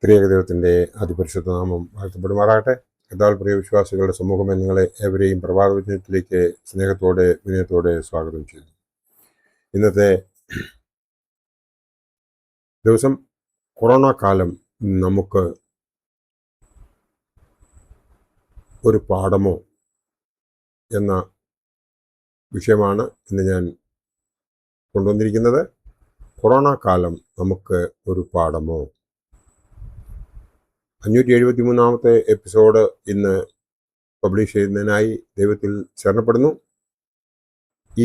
ത്രിയേക ദൈവത്തിൻ്റെ അതിപരിശുദ്ധ നാമം വാഴ്ത്തപ്പെടുമാറാകട്ടെ. കർത്താവിൽ പ്രിയ വിശ്വാസികളുടെ സമൂഹം നിങ്ങളെ ഏവരെയും പ്രഭാതവചനത്തിലേക്ക് സ്നേഹത്തോടെ വിനയത്തോടെ സ്വാഗതം ചെയ്യുന്നു. ഇന്നത്തെ ദിവസം കൊറോണ കാലം നമുക്ക് ഒരു പാഠമോ എന്ന വിഷയമാണ് ഇന്ന് ഞാൻ കൊണ്ടുവന്നിരിക്കുന്നത്. കൊറോണ കാലം നമുക്ക് ഒരു പാഠമോ. 573 എപ്പിസോഡ് ഇന്ന് പബ്ലിഷ് ചെയ്യുന്നതിനായി ദൈവത്തിൽ ശരണപ്പെടുന്നു.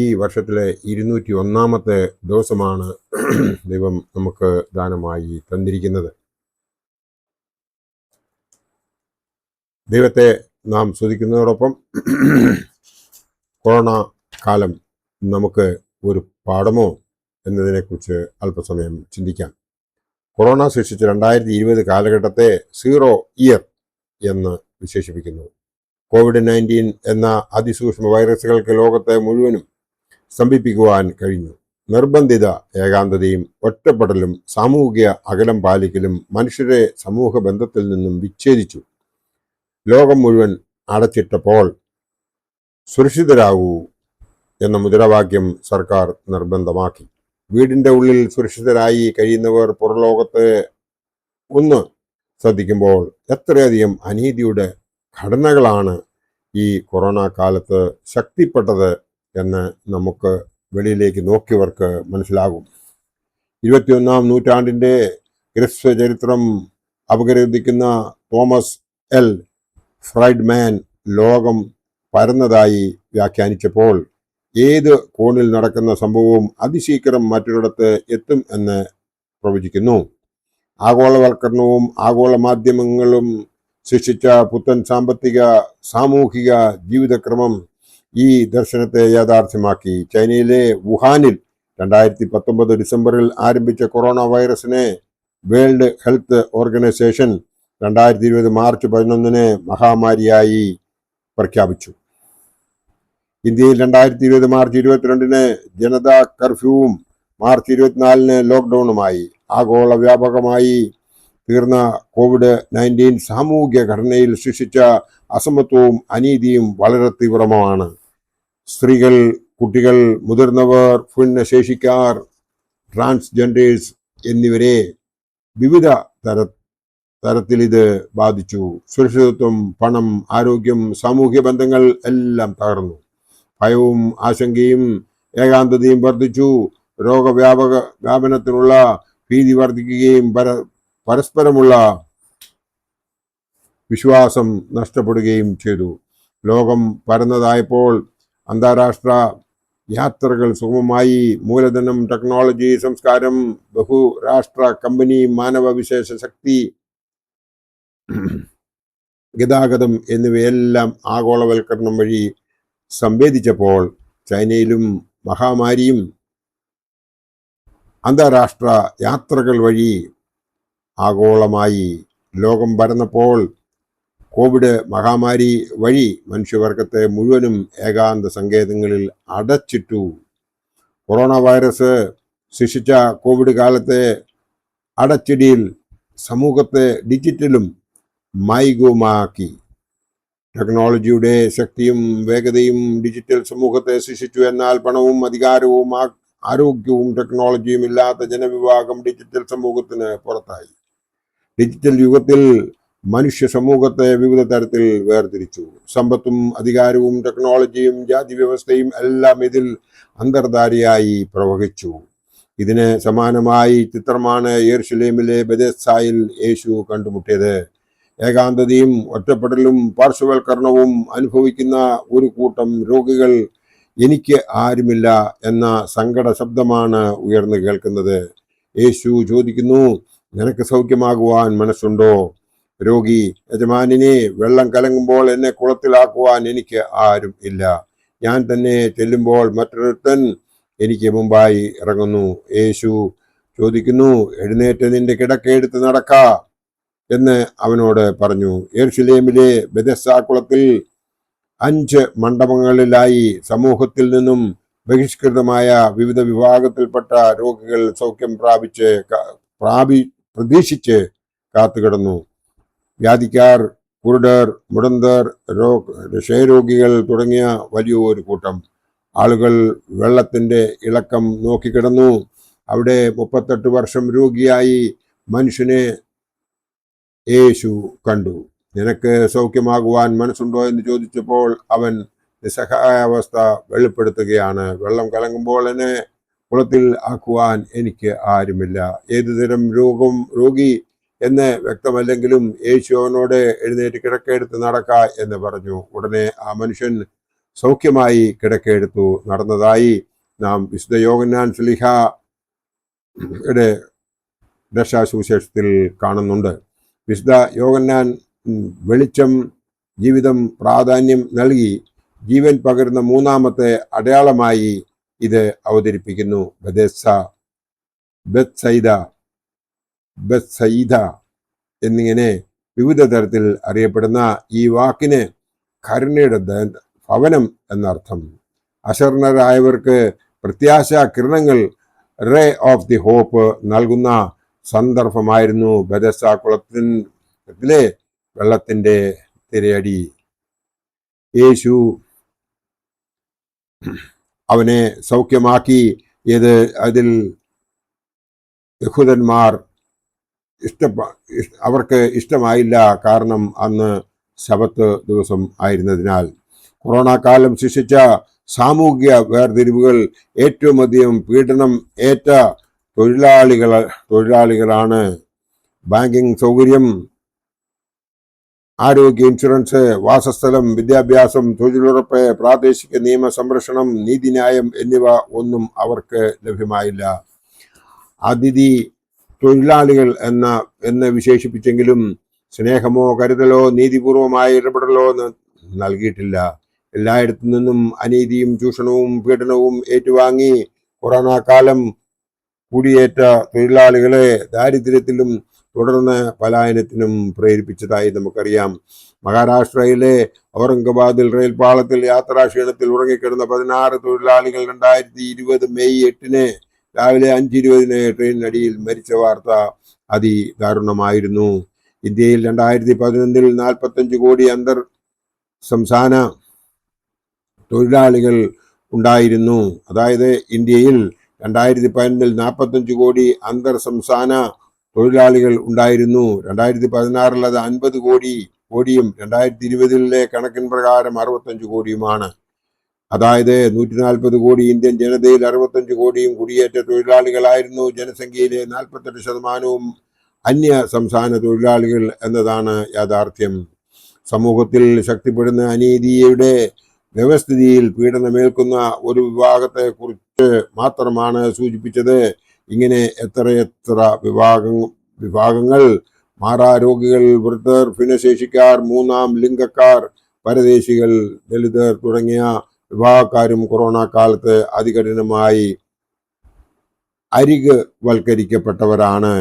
ഈ വർഷത്തിലെ 201 ദിവസമാണ് ദൈവം നമുക്ക് ദാനമായി തന്നിരിക്കുന്നത്. ദൈവത്തെ നാം സ്തുതിക്കുന്നതോടൊപ്പം കൊറോണ കാലം നമുക്ക് ഒരു പാഠമോ എന്നതിനെക്കുറിച്ച് അല്പസമയം ചിന്തിക്കാം. കൊറോണ സൃഷ്ടിച്ച 2020 കാലഘട്ടത്തെ 0 ഇയർ എന്ന് വിശേഷിപ്പിക്കുന്നു. COVID-19 എന്ന അതിസൂക്ഷ്മ വൈറസുകൾക്ക് ലോകത്തെ മുഴുവനും സ്തംഭിപ്പിക്കുവാൻ കഴിഞ്ഞു. നിർബന്ധിത ഏകാന്തതയും ഒറ്റപ്പെടലും സാമൂഹിക അകലം പാലിക്കലും മനുഷ്യരെ സമൂഹ ബന്ധത്തിൽ നിന്നും വിച്ഛേദിച്ചു. ലോകം മുഴുവൻ അടച്ചിട്ടപ്പോൾ സുരക്ഷിതരാകൂ എന്ന മുദ്രാവാക്യം സർക്കാർ നിർബന്ധമാക്കി. വീടിൻ്റെ ഉള്ളിൽ സുരക്ഷിതരായി കഴിയുന്നവർ പുറലോകത്തെ ഒന്ന് ശ്രദ്ധിക്കുമ്പോൾ എത്രയധികം അനീതിയുടെ ഘടനകളാണ് ഈ കൊറോണ കാലത്ത് ശക്തിപ്പെട്ടത് എന്ന് നമുക്ക് വെളിയിലേക്ക് നോക്കിയവർക്ക് മനസ്സിലാകും. 21-ാം നൂറ്റാണ്ടിൻ്റെ ക്രിസ്ത്യ ചരിത്രം അപഗ്രഥിക്കുന്ന തോമസ് എൽ ഫ്രൈഡ്മാൻ ലോകം പരന്നതായി വ്യാഖ്യാനിച്ചപ്പോൾ ഏത് കോണിൽ നടക്കുന്ന സംഭവവും അതിശീഘ്രം മറ്റൊരിടത്ത് എത്തും എന്ന് പ്രവചിക്കുന്നു. ആഗോളവൽക്കരണവും ആഗോള മാധ്യമങ്ങളും സൃഷ്ടിച്ച പുത്തൻ സാമ്പത്തിക സാമൂഹിക ജീവിതക്രമം ഈ ദർശനത്തെ യാഥാർത്ഥ്യമാക്കി. ചൈനയിലെ വുഹാനിൽ 2019 ഡിസംബറിൽ ആരംഭിച്ച കൊറോണ വൈറസിനെ വേൾഡ് ഹെൽത്ത് ഓർഗനൈസേഷൻ 2020 മാർച്ച് 11 മഹാമാരിയായി പ്രഖ്യാപിച്ചു. ഇന്ത്യയിൽ 2020 മാർച്ച് 22 ജനതാ കർഫ്യൂവും മാർച്ച് 24 ലോക്ക്ഡൌണുമായി. ആഗോള വ്യാപകമായി തീർന്ന COVID-19 സാമൂഹിക ഘടനയിൽ സൃഷ്ടിച്ച അസമത്വവും അനീതിയും വളരെ തീവ്രമാണ്. സ്ത്രീകൾ, കുട്ടികൾ, മുതിർന്നവർ, ഭിന്നശേഷിക്കാർ, ട്രാൻസ്ജെൻഡേഴ്സ് എന്നിവരെ വിവിധ തരത്തിൽ ഇത് ബാധിച്ചു. സുരക്ഷിതത്വം, പണം, ആരോഗ്യം, സാമൂഹ്യ ബന്ധങ്ങൾ എല്ലാം തകർന്നു. ഭയവും ആശങ്കയും ഏകാന്തതയും വർദ്ധിച്ചു. വ്യാപനത്തിനുള്ള ഭീതി വർദ്ധിക്കുകയും പരസ്പരമുള്ള വിശ്വാസം നഷ്ടപ്പെടുകയും ചെയ്തു. ലോകം പരന്നതായപ്പോൾ അന്താരാഷ്ട്ര യാത്രകൾ സുഗമമായി. മൂലധനം, ടെക്നോളജി, സംസ്കാരം, ബഹുരാഷ്ട്ര കമ്പനി, മാനവ വിശേഷ ശക്തി, ഗതാഗതം എന്നിവയെല്ലാം ആഗോളവൽക്കരണം വഴി സംവേദിച്ചപ്പോൾ ചൈനയിലും മഹാമാരിയും അന്താരാഷ്ട്ര യാത്രകൾ വഴി ആഗോളമായി. ലോകം പരന്നപ്പോൾ കോവിഡ് മഹാമാരി വഴി മനുഷ്യവർഗത്തെ മുഴുവനും ഏകാന്ത സങ്കേതങ്ങളിൽ അടച്ചിട്ടു. കൊറോണ വൈറസ് സൃഷ്ടിച്ച കോവിഡ് കാലത്തെ അടച്ചിടിയിൽ സമൂഹത്തെ ഡിജിറ്റലും മായികവുമാക്കി. ടെക്നോളജിയുടെ ശക്തിയും വേഗതയും ഡിജിറ്റൽ സമൂഹത്തെ സൃഷ്ടിച്ചു. എന്നാൽ പണവും അധികാരവും ആരോഗ്യവും ടെക്നോളജിയും ഇല്ലാത്ത ജനവിഭാഗം ഡിജിറ്റൽ സമൂഹത്തിന് പുറത്തായി. ഡിജിറ്റൽ യുഗത്തിൽ മനുഷ്യ സമൂഹത്തെ വിവിധ തരത്തിൽ വേർതിരിച്ചു. സമ്പത്തും അധികാരവും ടെക്നോളജിയും ജാതി വ്യവസ്ഥയും എല്ലാം ഇതിൽ അന്തർധാരയായി പ്രവഹിച്ചു. ഇതിന് സമാനമായി ചിത്രമാണ് യെരുശലേമിലെ ബെഥെസ്ദയിൽ യേശു കണ്ടുമുട്ടിയത്. ഏകാന്തതയും ഒറ്റപ്പെടലും പാർശ്വവൽക്കരണവും അനുഭവിക്കുന്ന ഒരു കൂട്ടം രോഗികൾ എനിക്ക് ആരുമില്ല എന്ന സങ്കട ശബ്ദമാണ് ഉയർന്നു കേൾക്കുന്നത്. യേശു ചോദിക്കുന്നു, നിനക്ക് സൗഖ്യമാകുവാൻ മനസ്സുണ്ടോ? രോഗി, യജമാനനെ, വെള്ളം കലങ്ങുമ്പോൾ എന്നെ കുളത്തിലാക്കുവാൻ എനിക്ക് ആരും ഇല്ല. ഞാൻ തന്നെ ചെല്ലുമ്പോൾ മറ്റൊരുത്തൻ എനിക്ക് മുമ്പായി ഇറങ്ങുന്നു. യേശു ചോദിക്കുന്നു, എഴുന്നേറ്റ് നിന്റെ കിടക്കയെടുത്ത് നടക്ക എന്ന് അവനോട് പറഞ്ഞു. യെരുശലേമിലെ ബെഥെസ്ദാ കുളത്തിൽ 5 മണ്ഡപങ്ങളിലായി സമൂഹത്തിൽ നിന്നും ബഹിഷ്കൃതമായ വിവിധ വിഭാഗത്തിൽപ്പെട്ട രോഗികൾ സൗഖ്യം പ്രതീക്ഷിച്ച് കാത്തുകിടന്നു. വ്യാധിക്കാർ, കുരുടർ, മുടന്തർ, ക്ഷയരോഗികൾ തുടങ്ങിയ വലിയൊരു കൂട്ടം ആളുകൾ വെള്ളത്തിന്റെ ഇളക്കം നോക്കിക്കിടന്നു. അവിടെ 38 വർഷം രോഗിയായി മനുഷ്യനെ യേശു കണ്ടു. നിനക്ക് സൗഖ്യമാകുവാൻ മനസ്സുണ്ടോ എന്ന് ചോദിച്ചപ്പോൾ അവൻ നിസ്സഹായാവസ്ഥ വെളിപ്പെടുത്തുകയാണ്. വെള്ളം കലങ്ങുമ്പോൾ എന്നെ കുളത്തിൽ ആക്കുവാൻ എനിക്ക് ആരുമില്ല. ഏതുതരം രോഗി എന്ന് വ്യക്തമല്ലെങ്കിലും യേശു അവനോട് എഴുന്നേറ്റ് കിടക്കയെടുത്ത് നടക്ക എന്ന് പറഞ്ഞു. ഉടനെ ആ മനുഷ്യൻ സൗഖ്യമായി കിടക്കയെടുത്തു നടന്നതായി നാം വിശുദ്ധ യോഹന്നാൻ ശ്ലീഹയുടെ രക്ഷാസുവിശേഷത്തിൽ കാണുന്നുണ്ട്. വിശുദ്ധ യോഹന്നാൻ വെളിച്ചം, ജീവിതം പ്രാധാന്യം നൽകി ജീവൻ പകരുന്ന മൂന്നാമത്തെ അടയാളമായി ഇത് അവതരിപ്പിക്കുന്നു. ബെത്സൈദ എന്നിങ്ങനെ വിവിധ തരത്തിൽ അറിയപ്പെടുന്ന ഈ വാക്കിന് കരുണയുടെ ഭവനം എന്നർത്ഥം. അശരണരായവർക്ക് പ്രത്യാശ കിരണങ്ങൾ, റേ ഓഫ് ദി ഹോപ്പ് നൽകുന്ന സന്ദർഭമായിരുന്നു ബെഥസ്ദ കുളത്തിലെ വെള്ളത്തിന്റെ തിരയടി. യേശു അവനെ സൗഖ്യമാക്കി. അതിൽ യഹൂദന്മാർ അവർക്ക് ഇഷ്ടമായില്ല. കാരണം അന്ന് ശബത്ത് ദിവസം ആയിരുന്നതിനാൽ. കൊറോണ കാലം സൃഷ്ടിച്ച സാമൂഹിക വേർതിരിവുകൾ, ഏറ്റവും അധികം പീഡനം ഏറ്റ തൊഴിലാളികളാണ്. ബാങ്കിംഗ് സൗകര്യം, ആരോഗ്യ ഇൻഷുറൻസ്, വാസസ്ഥലം, വിദ്യാഭ്യാസം, തൊഴിലുറപ്പ്, പ്രാദേശിക നിയമ സംരക്ഷണം, നീതിന്യായം എന്നിവ ഒന്നും അവർക്ക് ലഭ്യമായില്ല. അതിഥി തൊഴിലാളികൾ എന്ന് വിശേഷിപ്പിച്ചെങ്കിലും സ്നേഹമോ കരുതലോ നീതിപൂർവമായ ഇടപെടലോ നൽകിയിട്ടില്ല. എല്ലായിടത്തു നിന്നും അനീതിയും ചൂഷണവും പീഡനവും ഏറ്റുവാങ്ങി കൊറോണ കാലം കുടിയേറ്റ തൊഴിലാളികളെ ദാരിദ്ര്യത്തിലും തുടർന്ന് പലായനത്തിനും പ്രേരിപ്പിച്ചതായി നമുക്കറിയാം. മഹാരാഷ്ട്രയിലെ ഔറംഗാബാദിൽ റെയിൽപാളത്തിൽ യാത്രാക്ഷീണത്തിൽ ഉറങ്ങിക്കിടന്ന 16 തൊഴിലാളികൾ 2020 മെയ് 8 രാവിലെ 5:20 ട്രെയിനിനടിയിൽ മരിച്ച വാർത്ത അതിദാരുണമായിരുന്നു. ഇന്ത്യയിൽ 2011 45 കോടി അന്തർ സംസ്ഥാന തൊഴിലാളികൾ ഉണ്ടായിരുന്നു. അതായത് ഇന്ത്യയിൽ 2011 45 കോടി അന്തർ സംസ്ഥാന തൊഴിലാളികൾ ഉണ്ടായിരുന്നു. 2016 അത് 50 കോടിയും 2020 കണക്കിൻ പ്രകാരം 65 കോടിയുമാണ്. അതായത് 140 കോടി ഇന്ത്യൻ ജനതയിൽ 65 കോടിയും കുടിയേറ്റ തൊഴിലാളികളായിരുന്നു. ജനസംഖ്യയിലെ 48% അന്യ സംസ്ഥാന തൊഴിലാളികൾ എന്നതാണ് യാഥാർത്ഥ്യം. സമൂഹത്തിൽ ശക്തിപ്പെടുന്ന അനീതിയുടെ വ്യവസ്ഥിതിയിൽ പീഡനമേൽക്കുന്ന ഒരു വിഭാഗത്തെ കുറിച്ച് മാത്രമാണ് സൂചിപ്പിച്ചത്. ഇങ്ങനെ എത്രയെത്ര വിഭാഗങ്ങൾ, മാറാരോഗികൾ, വൃദ്ധർ, ഭിന്നശേഷിക്കാർ, മൂന്നാം ലിംഗക്കാർ, പരദേശികൾ, ദളിതർ തുടങ്ങിയ വിഭാഗക്കാരും കൊറോണ കാലത്ത് അതികഠിനമായി അരികവൽക്കരിക്കപ്പെട്ടവരാണ്.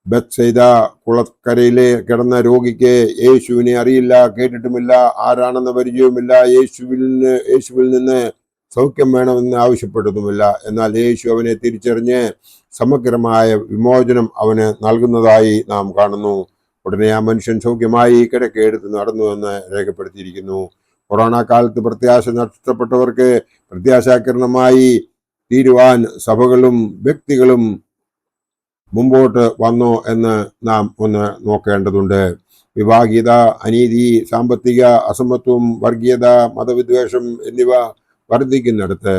ബെത്സൈദ കുളക്കരയിലെ കിടന്ന രോഗിക്ക് യേശുവിനെ അറിയില്ല, കേട്ടിട്ടുമില്ല, ആരാണെന്ന പരിചയവുമില്ല. യേശുവിൽ നിന്ന് സൗഖ്യം വേണമെന്ന് ആവശ്യപ്പെട്ടതുമില്ല. എന്നാൽ യേശു അവനെ തിരിച്ചറിഞ്ഞ് സമഗ്രമായ വിമോചനം അവന് നൽകുന്നതായി നാം കാണുന്നു. ഉടനെ ആ മനുഷ്യൻ സൗഖ്യമായി കിടക്കയെടുത്ത് നടന്നുവെന്ന് രേഖപ്പെടുത്തിയിരിക്കുന്നു. കൊറോണ കാലത്ത് പ്രത്യാശ നഷ്ടപ്പെട്ടവർക്ക് പ്രത്യാശാകിരണമായി തീരുവാൻ സഭകളും വ്യക്തികളും മുമ്പോട്ട് വന്നോ എന്ന് നാം ഒന്ന് നോക്കേണ്ടതുണ്ട്. വിഭാഗീയത, അനീതി, സാമ്പത്തിക അസമത്വം, വർഗീയത, മതവിദ്വേഷം എന്നിവ വർദ്ധിക്കുന്നിടത്ത്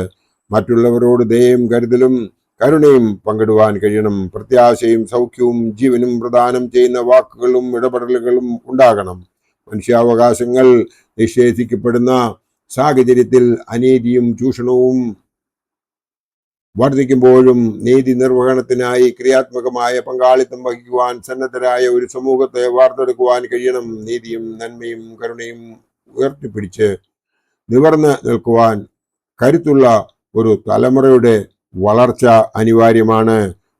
മറ്റുള്ളവരോട് ദയയും കരുതലും കരുണയും പങ്കിടുവാൻ കഴിയണം. പ്രത്യാശയും സൗഖ്യവും ജീവനും പ്രദാനം ചെയ്യുന്ന വാക്കുകളും ഇടപെടലുകളും ഉണ്ടാകണം. മനുഷ്യാവകാശങ്ങൾ നിഷേധിക്കപ്പെടുന്ന സാഹചര്യത്തിൽ അനീതിയും ചൂഷണവും വർദ്ധിക്കുമ്പോഴും നീതി നിർവഹണത്തിനായി ക്രിയാത്മകമായ പങ്കാളിത്തം വഹിക്കുവാൻ സന്നദ്ധരായ ഒരു സമൂഹത്തെ വാർത്തെടുക്കുവാൻ കഴിയണം. നീതിയും നന്മയും കരുണയും ഉയർത്തിപ്പിടിച്ച് നിവർന്ന് നിൽക്കുവാൻ കരുത്തുള്ള ഒരു തലമുറയുടെ വളർച്ച അനിവാര്യമാണ്.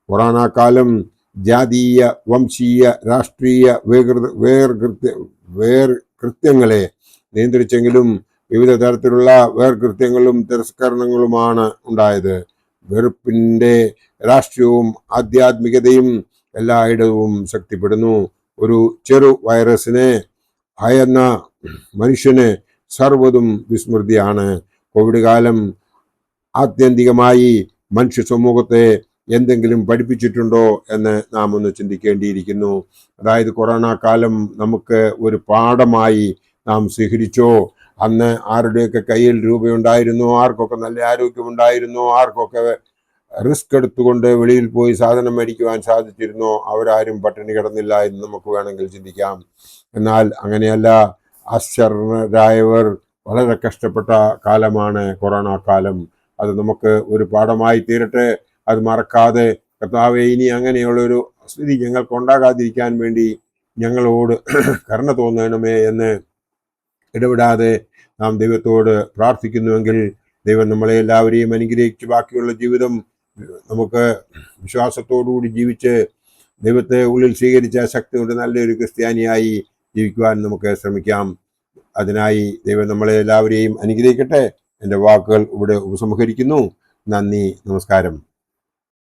കൊറോണ കാലം ജാതീയ, വംശീയ, രാഷ്ട്രീയ വേർകൃത്യങ്ങളെ നിയന്ത്രിച്ചെങ്കിലും വിവിധ തരത്തിലുള്ള വേർകൃത്യങ്ങളും തിരസ്കരണങ്ങളുമാണ് ഉണ്ടായത്. വെറുപ്പിന്റെ രാഷ്ട്രീയവും ആധ്യാത്മികതയും എല്ലായിടവും ശക്തിപ്പെടുന്നു. ഒരു ചെറു വൈറസിനെ ഭയന്ന മനുഷ്യന് സർവ്വതും വിസ്മൃതിയാണ്. കോവിഡ് കാലം ആത്യന്തികമായി മനുഷ്യ സമൂഹത്തെ എന്തെങ്കിലും പഠിപ്പിച്ചിട്ടുണ്ടോ എന്ന് നാം ഒന്ന് ചിന്തിക്കേണ്ടിയിരിക്കുന്നു. അതായത് കൊറോണ കാലം നമുക്ക് ഒരു പാഠമായി നാം സ്വീകരിച്ചോ? അന്ന് ആരുടെയൊക്കെ കയ്യിൽ രൂപയുണ്ടായിരുന്നോ, ആർക്കൊക്കെ നല്ല ആരോഗ്യമുണ്ടായിരുന്നോ, ആർക്കൊക്കെ റിസ്ക് എടുത്തുകൊണ്ട് വെളിയിൽ പോയി സാധനം മേടിക്കുവാൻ സാധിച്ചിരുന്നോ, അവരാരും പട്ടിണി കിടന്നില്ല എന്ന് നമുക്ക് വേണമെങ്കിൽ ചിന്തിക്കാം. എന്നാൽ അങ്ങനെയല്ല. അശരണരായവർ വളരെ കഷ്ടപ്പെട്ട കാലമാണ് കൊറോണ കാലം. അത് നമുക്ക് ഒരു പാഠമായി തീരട്ടെ. അത് മറക്കാതെ കർത്താവേ, ഇനി അങ്ങനെയുള്ളൊരു സ്ഥിതി ഞങ്ങൾക്ക് ഉണ്ടാകാതിരിക്കാൻ വേണ്ടി ഞങ്ങളോട് കരുണ തോന്നണമേ എന്ന് ഇടപെടാതെ നാം ദൈവത്തോട് പ്രാർത്ഥിക്കുന്നുവെങ്കിൽ ദൈവം നമ്മളെ എല്ലാവരെയും അനുഗ്രഹിച്ച് ബാക്കിയുള്ള ജീവിതം നമുക്ക് വിശ്വാസത്തോടുകൂടി ജീവിച്ച് ദൈവത്തെ ഉള്ളിൽ സ്വീകരിച്ച ശക്തി കൊണ്ട് നല്ലൊരു ക്രിസ്ത്യാനിയായി ജീവിക്കുവാൻ നമുക്ക് ശ്രമിക്കാം. അതിനായി ദൈവം നമ്മളെ എല്ലാവരെയും അനുഗ്രഹിക്കട്ടെ. എൻ്റെ വാക്കുകൾ ഇവിടെ ഉപസംഹരിക്കുന്നു. നന്ദി, നമസ്കാരം.